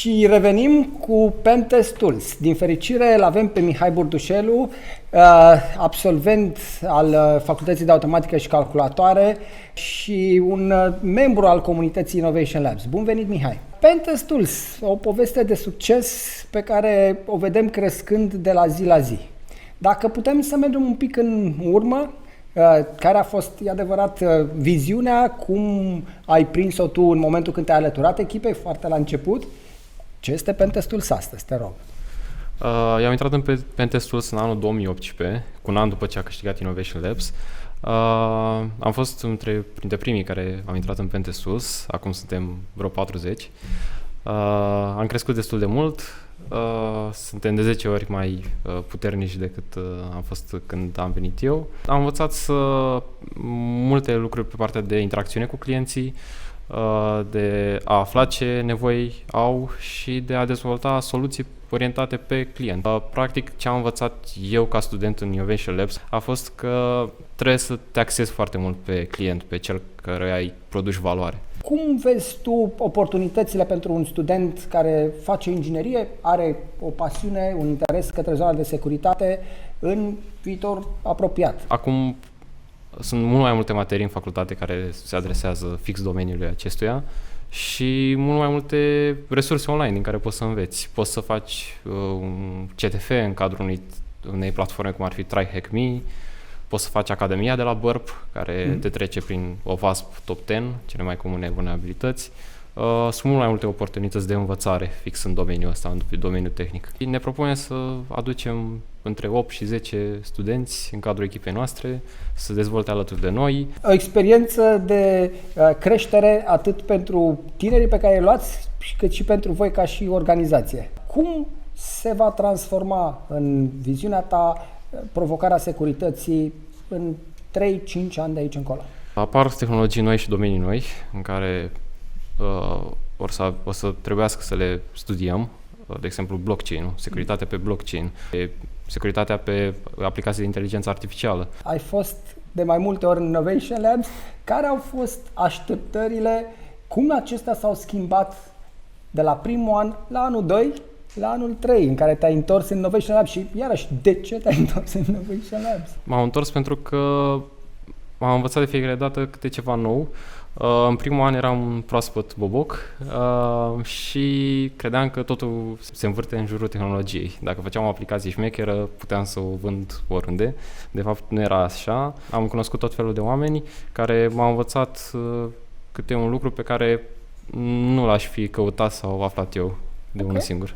Și revenim cu Pentest Tools. Din fericire îl avem pe Mihai Burdușelu, absolvent al Facultății de Automatică și Calculatoare și un membru al comunității Innovation Labs. Bun venit, Mihai! Pentest Tools, o poveste de succes pe care o vedem crescând de la zi la zi. Dacă putem să mergem un pic în urmă, care a fost, e adevărat, viziunea, cum ai prins-o tu în momentul când te-ai alăturat echipei, foarte la început? Ce este Pentest Tools astăzi, te rog? Eu am intrat în Pentest Tools în anul 2018, cu un an după ce a câștigat Innovation Labs. Am fost printre primii care am intrat în Pentest Tools, acum suntem vreo 40. Am crescut destul de mult, suntem de 10 ori mai puternici decât am fost când am venit eu. Am învățat multe lucruri pe partea de interacțiune cu clienții, de a afla ce nevoi au și de a dezvolta soluții orientate pe client. Practic, ce am învățat eu ca student în Innovation Labs a fost că trebuie să te axezi foarte mult pe client, pe cel căruia îi produci valoare. Cum vezi tu oportunitățile pentru un student care face inginerie, are o pasiune, un interes către zona de securitate în viitor apropiat? Acum sunt mult mai multe materii în facultate care se adresează fix domeniului acestuia și mult mai multe resurse online din care poți să înveți. Poți să faci un CTF în cadrul unei platforme cum ar fi TryHackMe, poți să faci Academia de la Burp, care te trece prin OWASP Top 10, cele mai comune vulnerabilități. Sunt mult mai multe oportunități de învățare fix în domeniul ăsta, în domeniul tehnic. Ne propunem să aducem între 8 și 10 studenți în cadrul echipei noastre, să dezvolte alături de noi. O experiență de creștere atât pentru tinerii pe care îi luați, cât și pentru voi ca și organizație. Cum se va transforma în viziunea ta provocarea securității în 3-5 ani de aici încolo? Apar tehnologii noi și domenii noi în care o să trebuiască să le studiem, de exemplu blockchain-ul, securitatea pe blockchain, securitatea pe aplicații de inteligență artificială. Ai fost de mai multe ori în Innovation Labs. Care au fost așteptările? Cum acestea s-au schimbat de la primul an la anul 2 la anul 3 în care te-ai întors în Innovation Labs? Și iarăși, de ce te-ai întors în Innovation Labs? M-am întors pentru că am învățat de fiecare dată câte ceva nou. În primul an eram un proaspăt boboc și credeam că totul se învârte în jurul tehnologiei. Dacă făceam o aplicație șmecheră, puteam să o vând oriunde. De fapt, nu era așa. Am cunoscut tot felul de oameni care m-au învățat câte un lucru pe care nu l-aș fi căutat sau aflat eu de unul singur.